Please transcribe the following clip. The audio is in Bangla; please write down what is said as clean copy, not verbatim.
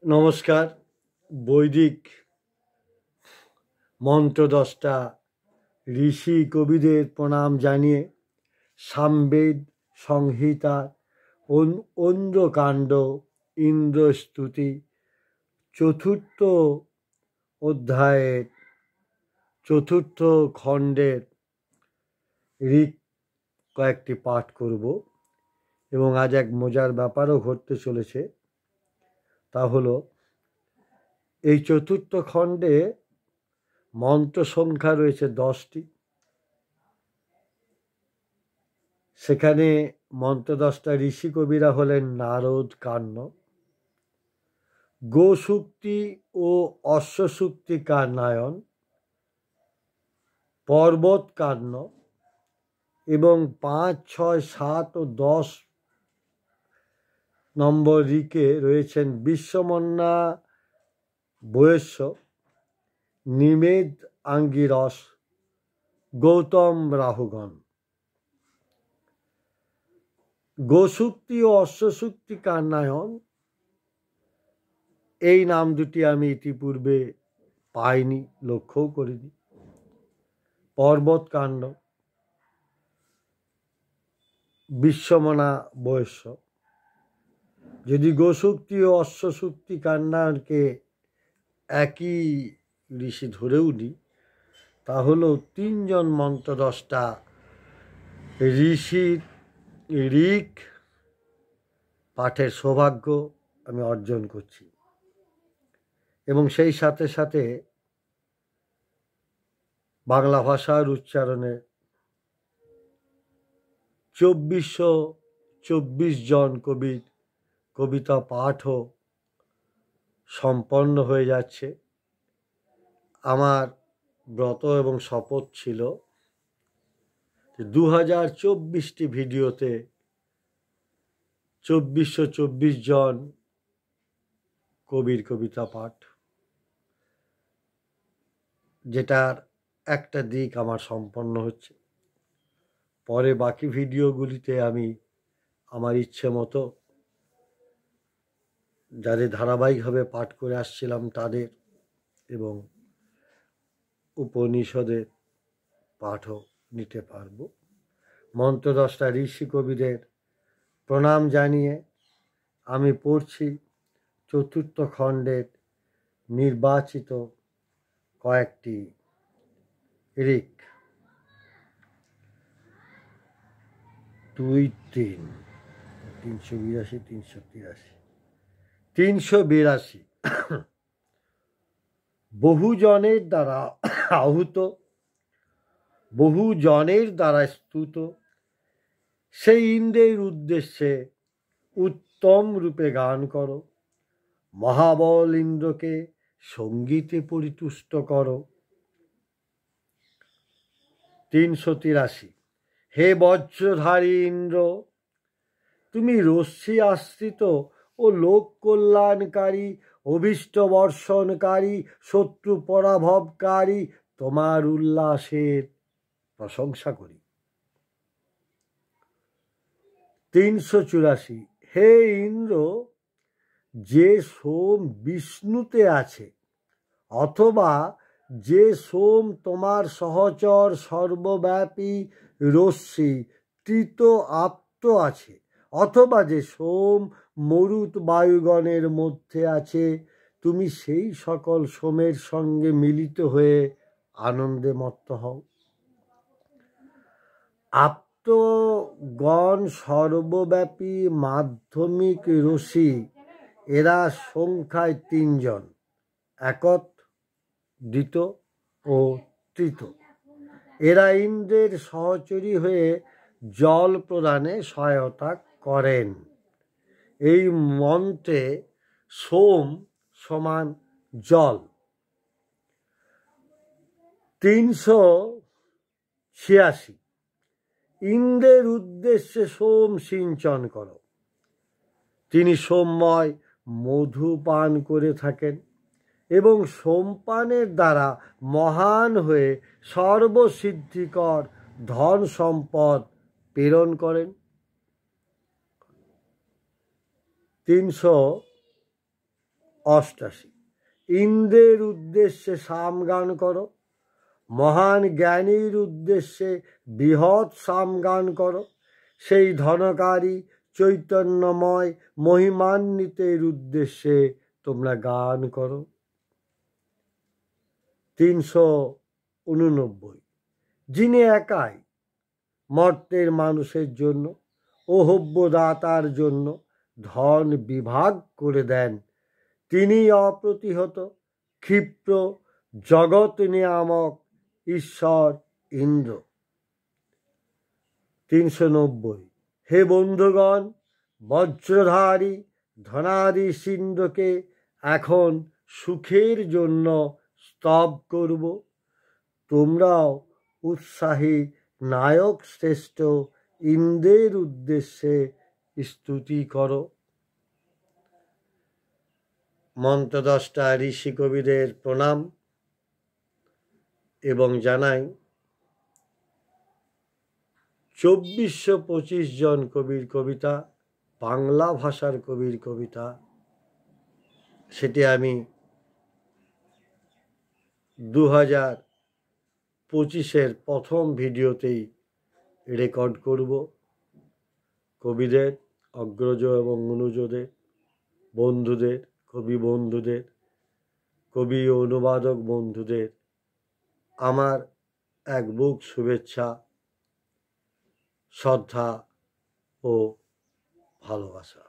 নমস্কার। বৈদিক মন্ত্রদ্রষ্টা ঋষি কবিদের প্রণাম জানিয়ে সামবেদ সংহিতার অন্ধ্রকাণ্ড ইন্দ্রস্তুতি চতুর্থ অধ্যায়ের চতুর্থ খণ্ডের ঋক কয়েকটি পাঠ করব এবং আজ এক মজার ব্যাপারও ঘটতে চলেছে। তা হলো এই চতুর্থ খণ্ডে মন্ত্র সংখ্যা রয়েছে 10টি। সেখানে মন্ত্রদ্রষ্টা ঋষি কবিরা হলেন নারদ, কাণ্য, গোসূক্তি ও অশ্বসূক্তি কান্নায়ন, পর্বত কাণ্য এবং 5, 6, 7 ও 10 নম্বর ঋকে রয়েছেন বিশ্বমন্না বয়স্য, নিমেদ আঙ্গিরস, গৌতম রাহুগণ। গোসূক্তি ও অশ্বসূক্তি কান্নায়ন এই নাম দুটি আমি ইতিপূর্বে পাইনি, লক্ষ্যও করিনি। পর্বত কাণ্ড, বিশ্বমনা বয়স্য। যদি গোসূক্তি ও অশ্বসূক্তি কান্নায়নকে একই ঋষি ধরেও নিই, তাহলেও 3 জন মন্ত্রদ্রষ্টা ঋষির ঋক পাঠের সৌভাগ্য আমি অর্জন করছি এবং সেই সাথে সাথে বাংলা ভাষার উচ্চারণে 2424 জন কবির কবিতা পাঠও সম্পন্ন হয়ে যাচ্ছে। আমার ব্রত এবং শপথ ছিল 2024টি ভিডিওতে 2424 জন কবির কবিতা পাঠ, যেটার একটা দিক আমার সম্পন্ন হচ্ছে। পরে বাকি ভিডিওগুলিতে আমি আমার ইচ্ছে মতো যাদের ধারাবাহিকভাবে পাঠ করে আসছিলাম তাদের এবং উপনিষদের পাঠও নিতে পারব। মন্ত্রদ্রষ্টা ঋষি কবিদের প্রণাম জানিয়ে আমি পড়ছি চতুর্থ খণ্ডের নির্বাচিত কয়েকটি ঋক। 2, 3, 382, 383, 382। বহুজনের দ্বারা আহুত, বহুজনের দ্বারা স্তুত, সেই ইন্দ্রের উদ্দেশ্যে উত্তম রূপে গান করো। মহাবল ইন্দ্রকে সঙ্গীতে পরিতুষ্ট করো। 383। হে বজ্রধারী ইন্দ্র, তুমি রশ্মি আশ্রিত ও লোক কল্যাণকারী, অভীষ্ট বর্ষণকারী, শত্রু পরাভবকারী, তোমার উল্লাসের প্রশংসা করি। 384। হে ইন্দ্র, যে সোম বিষ্ণুতে আছে অথবা যে সোম তোমার সহচর সর্বব্যাপী রশ্মি তৃত আপ্ত আছে অথবা যে সোম মরুত বায়ুগণের মধ্যে আছে, তুমি সেই সকল সোমের সঙ্গে মিলিত হয়ে আনন্দে মত্ত হও। আপ্তগণ সর্বব্যাপী মাধ্যমিক রশ্মি, এরা সংখ্যায় 3 জন, একত, দ্বিত ও তৃত। এরা ইন্দ্রের সহচরী হয়ে জল প্রদানে সহায়তা করেন। এই মন্ত্রে সোম সমান জল। 386। ইন্দ্রের উদ্দেশ্যে সোম সিঞ্চন করো। তিনি সোমময় মধু পান করে থাকেন এবং সোমপানের দ্বারা মহান হয়ে সর্বসিদ্ধিকর ধন সম্পদ প্রেরণ করেন। 387। 88। ইন্দ্রের উদ্দেশ্যে সামগান করো, মহান জ্ঞানীর উদ্দেশ্যে বৃহৎ সামগান করো, সেই ধনকারী চৈতন্যময় মহিমান্বিতের উদ্দেশ্যে তোমরা গান করো। 389। যিনি একাই মর্তের মানুষের জন্য অহব্যদাতার জন্য ধন বিভাগ করে দেন, তিনি অপ্রতিহত ক্ষিপ্র জগৎ নিয়ামক ঈশ্বর ইন্দ্র। 390। হে বন্ধুগণ, বজ্রধারী ধনাদি সিন্ধুকে এখন সুখের জন্য স্তব করব। তোমরাও উৎসাহী নায়ক শ্রেষ্ঠ ইন্দ্রের উদ্দেশ্যে স্তুতি করো। মন্ত্র 10টা ঋষি কবিদের প্রণাম এবং জানাই 2425 জন কবির কবিতা, বাংলা ভাষার কবির কবিতা, সেটি আমি 2025-এর প্রথম ভিডিওতেই রেকর্ড করব। কবিদের, অগ্রজ এবং অনুজদের, বন্ধুদের, কবি বন্ধুদের, কবি ও অনুবাদক বন্ধুদের আমার এক বুক শুভেচ্ছা, শ্রদ্ধা ও ভালোবাসা।